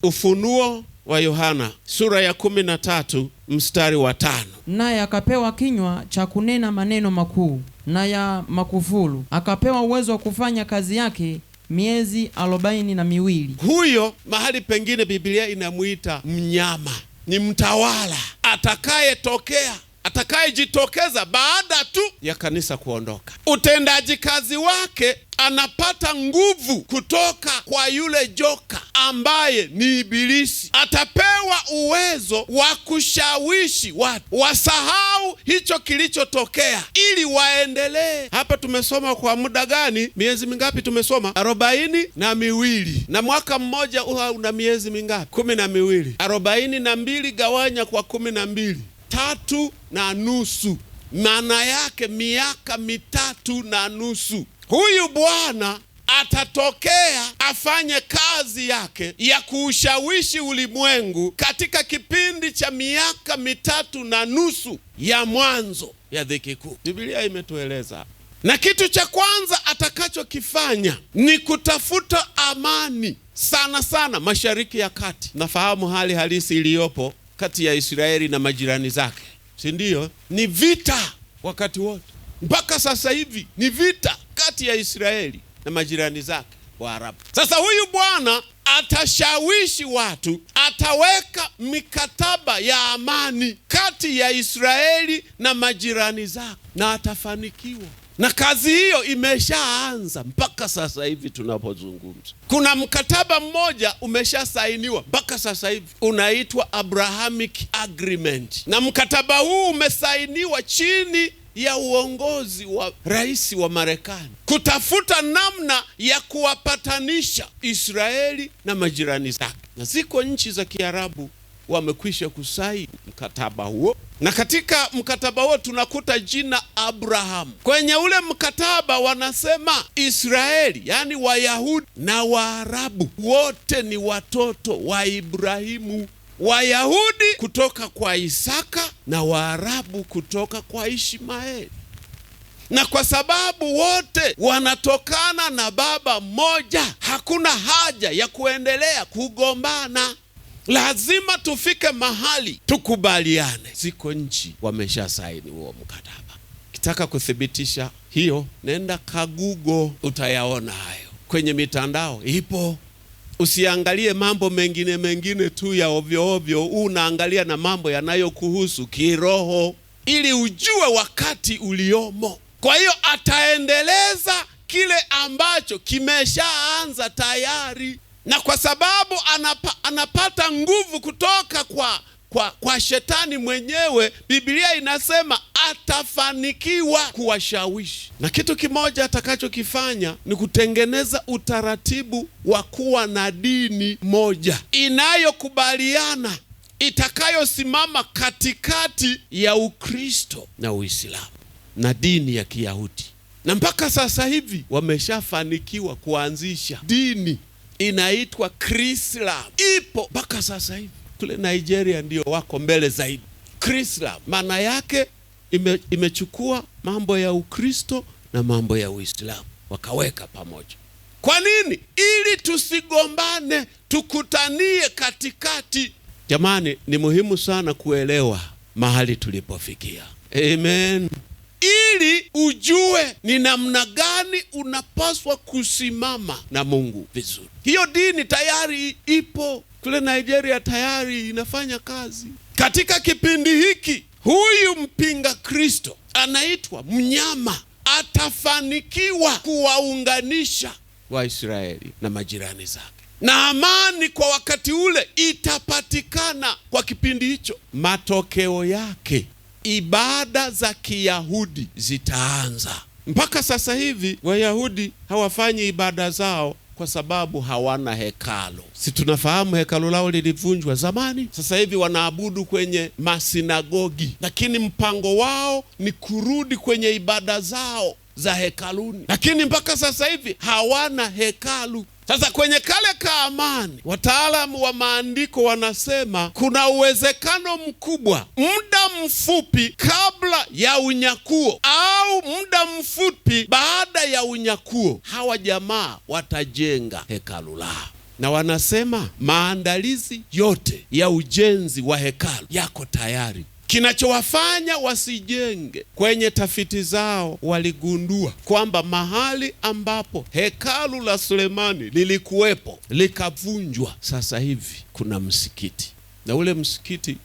Ufunuo wa Yohana sura ya 13 mstari wa 5. Naye akapewa kinywa cha kunena maneno makuu na ya makufuru, akapewa uwezo wa kufanya kazi yake miezi 42. Huyo mahali pengine Biblia inamuita mnyama, ni mtawala atakayejitokeza baada tu ya kanisa kuondoka. Utendaji kazi wake, anapata nguvu kutoka kwa yule joka ambaye ni Ibilisi. Atapewa uwezo wa kushawishi watu wasahau hicho kilichotokea ili waendelee. Hapa tumesoma kwa muda gani? Miezi mingapi tumesoma? 42. Na mwaka mmoja una miezi mingapi? 12. 42 gawanya kwa 12, 3.5. Maana yake miaka 3.5. Huyu Bwana atatokea afanye kazi yake ya kuushawishi ulimwengu katika kipindi cha miaka 3.5 ya mwanzo ya dhiki kuu. Biblia imetueleza. Na kitu cha kwanza atakachokifanya ni kutafuta amani, sana sana Mashariki ya Kati. Nafahamu hali halisi iliyopo kati ya Israeli na majirani zake, si ndio? Ni vita wakati wote. Mpaka sasa hivi ni vita kati ya Israeli na majirani zake Waarabu. Sasa huyu Bwana atashawishi watu, ataweka mikataba ya amani kati ya Israeli na majirani zake, na atafanikiwa. Na kazi hiyo imeshaanza mpaka sasa hivi tunapozungumza. Kuna mkataba mmoja umeshasainiwa mpaka sasa hivi, unaitwa Abrahamic Agreement. Na mkataba huu umesainiwa chini ya uongozi wa rais wa Marekani, kutafuta namna ya kuwapatanisha Israeli na majirani zake. Na ziko nchi za Kiarabu wamekwisha kusaini mkataba huo. Na katika mkataba huo tunakuta jina Abraham. Kwenye ule mkataba wanasema Israeli, yani Wayahudi na Waarabu, wote ni watoto wa Ibrahimu. Wayahudi kutoka kwa Isaka na Waarabu kutoka kwa Ishmaeli. Na kwa sababu wote wanatokana na baba mmoja, hakuna haja ya kuendelea kugombana. Lazima tufike mahali tukubaliane. Ziko nchi wamesha saini huo mkataba. Kitaka kuthibitisha hiyo, nenda Google, utayaona hayo kwenye mitandao, ipo. Usiangalie mambo mengine tu ya ovyo ovyo, unaangalia na mambo yanayokuhusu kiroho ili ujue wakati uliomo. Kwa hiyo ataendeleza kile ambacho kimeshaanza tayari. Na kwa sababu anapata nguvu kutoka kwa shetani mwenyewe, Biblia inasema atafanikiwa kuwashawishi. Na kitu kimoja atakachokifanya ni kutengeneza utaratibu wa kuwa na dini moja inayokubaliana, itakayosimama katikati ya Ukristo na Uislamu na dini ya Kiyahudi. Na mpaka sasa hivi wameshafanikiwa kuanzisha dini inaitwa Krislam. Ipo mpaka sasa hivi. Kule Nigeria ndio wako mbele zaidi. Krislam maana yake imechukua mambo ya Ukristo na mambo ya Uislamu wakaweka pamoja. Kwa nini? Ili tusigombane, tukutanie katikati. Jamani, ni muhimu sana kuelewa mahali tulipofikia. Amen. Ili ujue ni namna gani unapaswa kusimama na Mungu vizuri. Hiyo dini tayari ipo kule Nigeria, tayari inafanya kazi. Katika kipindi hiki, huyu mpinga Kristo anaitwa mnyama atafanikiwa kuwaunganisha Waisraeli na majirani zake, na amani kwa wakati ule itapatikana kwa kipindi hicho. Matokeo yake, ibada za Kiyahudi zitaanza. Mpaka sasa hivi Wayahudi hawafanyi ibada zao kwa sababu hawana hekalu. Si tunafahamu hekalu lao lilivunjwa zamani. Sasa hivi wanaabudu kwenye masinagogi, lakini mpango wao ni kurudi kwenye ibada zao za hekaluni. Lakini mpaka sasa hivi hawana hekalu. Sasa kwenye kale ka amani, wataalamu wa maandiko wanasema kuna uwezekano mkubwa muda mfupi kabla ya unyakuo au muda mfupi baada ya unyakuo, hawa jamaa watajenga hekalu lao. na wanasema maandalizi yote ya ujenzi wa hekalu yako tayari. Kinachowafanya wasijenge, kwenye tafiti zao waligundua kwamba mahali ambapo hekalu la Sulemani lilikuwepo likavunjwa, sasa hivi kuna msikiti, na ule msikiti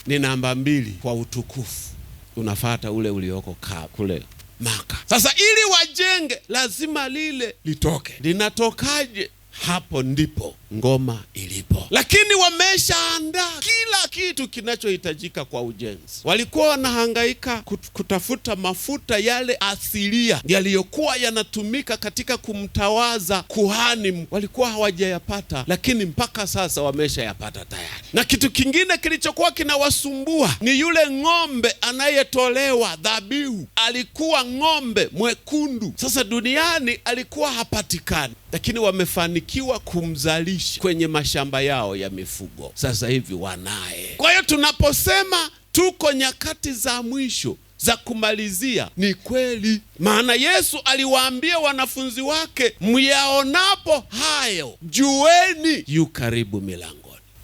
ni namba 2 kwa utukufu, unafuata ule ulioko kule Maka. Sasa ili wajenge lazima lile litoke. Linatokaje? Hapo ndipo ngoma ilipo. Lakini wameshaandaa kila kitu kinachohitajika kwa ujenzi. Walikuwa wanahangaika kutafuta mafuta yale asilia yaliyokuwa yanatumika katika kumtawaza kuhani. Walikuwa hawajayapata, lakini mpaka sasa wameshayapata tayari. Na kitu kingine kilichokuwa kinawasumbua ni yule ng'ombe anayetolewa dhabihu. Alikuwa ng'ombe mwekundu. Sasa duniani alikuwa hapatikani, lakini wamefanikiwa kumzalisha kwenye mashamba yao ya mifugo. Sasa hivi wanaye. Kwa hiyo tunaposema tuko nyakati za mwisho za kumalizia, ni kweli. Maana Yesu aliwaambia wanafunzi wake, myaonapo hayo jueni yu karibu milangoni.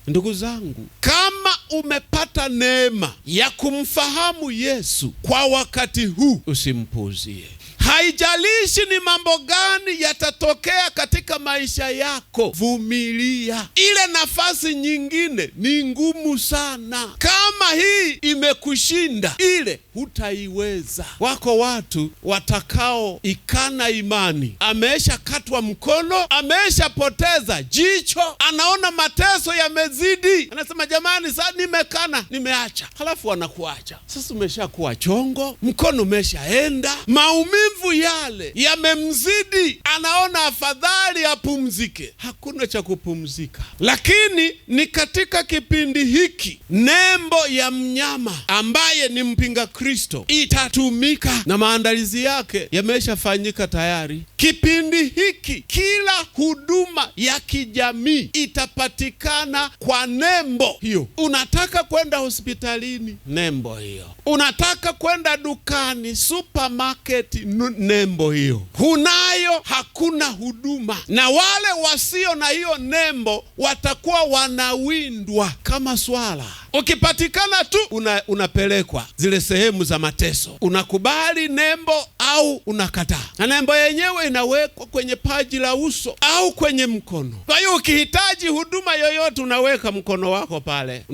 Ndugu zangu, kama umepata neema ya kumfahamu Yesu kwa wakati huu, usimpuuzie. Haijalishi ni mambo gani yatatokea katika maisha yako, vumilia. Ile nafasi nyingine ni ngumu sana. Kama hii imekushinda, ile hutaiweza. Wako watu watakao ikana imani. Amesha katwa mkono, amesha poteza jicho, anaona mateso yamezidi, anasema jamani, sasa nimekana, nimeacha. Halafu wanakuacha. Sasa umeshakuwa chongo, mkono umeshaenda, maumivu yale yamemzidi, anaona afadhali apumzike. Hakuna cha kupumzika. Lakini ni katika kipindi hiki nembo ya mnyama ambaye ni mpinga Kristo itatumika, na maandalizi yake yameshafanyika tayari. Kipindi hiki kila huduma ya kijamii itapatikana kwa nembo hiyo. Unataka kwenda hospitalini, nembo hiyo. Unataka kwenda dukani, supermarket, nembo hiyo. Hunayo, hakuna huduma. Na wale wasio na hiyo nembo watakuwa wanawindwa kama swala. Ukipatikana tu unapelekwa zile sehemu za mateso. Unakubali nembo au unakataa. Na nembo yenyewe inawekwa kwenye paji la uso au kwenye mkono. Kwa hiyo ukihitaji huduma yoyote, unaweka mkono wako pale,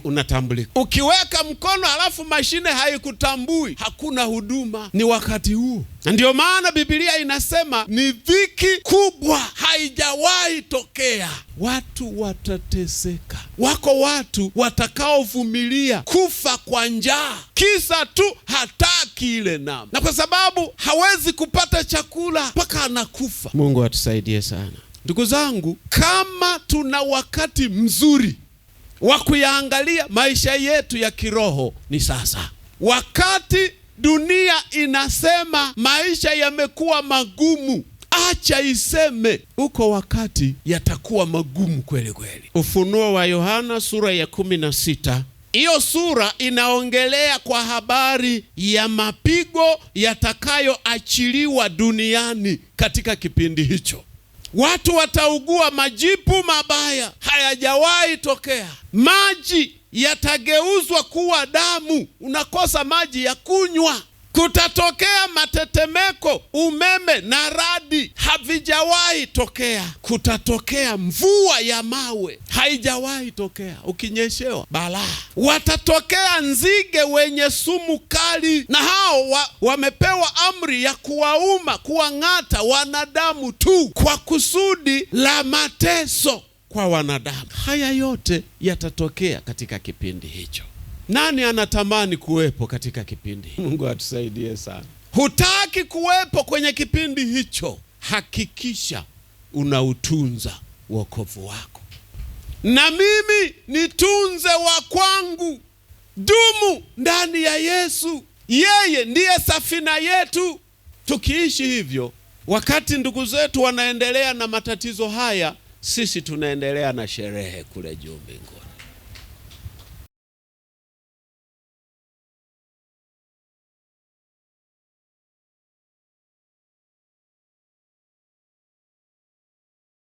unatambulika. Ukiweka mkono halafu mashine haikutambui, hakuna huduma. Ni wakati huu. Na ndio maana Biblia inasema ni dhiki kubwa haijawahi tokea. Watu watateseka. Wako watu watakaovumilia kufa kwa njaa, kisa tu hataki ile namu, na kwa sababu hawezi kupata chakula mpaka anakufa. Mungu atusaidie sana. Ndugu zangu, kama tuna wakati mzuri wa kuyaangalia maisha yetu ya kiroho, ni sasa. Wakati dunia inasema maisha yamekuwa magumu, acha iseme, uko wakati yatakuwa magumu kweli kweli. Ufunuo wa Yohana sura ya 16. Hiyo sura inaongelea kwa habari ya mapigo yatakayoachiliwa duniani katika kipindi hicho. Watu wataugua majipu mabaya hayajawahi tokea. Maji yatageuzwa kuwa damu, unakosa maji ya kunywa. Kutatokea matetemeko, umeme na radi, havijawahi tokea. Kutatokea mvua ya mawe, haijawahi tokea. Ukinyeshewa balaa. Watatokea nzige wenye sumu kali, na hao wamepewa amri ya kuwauma, kuwang'ata wanadamu tu, kwa kusudi la mateso kwa wanadamu. Haya yote yatatokea katika kipindi hicho. Nani anatamani kuwepo katika kipindi? Mungu atusaidie sana. Hutaki kuwepo kwenye kipindi hicho, hakikisha unautunza wokovu wako. Na mimi nitunze wa kwangu. Dumu ndani ya Yesu. Yeye ndiye safina yetu. Tukiishi hivyo, wakati ndugu zetu wanaendelea na matatizo haya, sisi tunaendelea na sherehe kule juu mbinguni.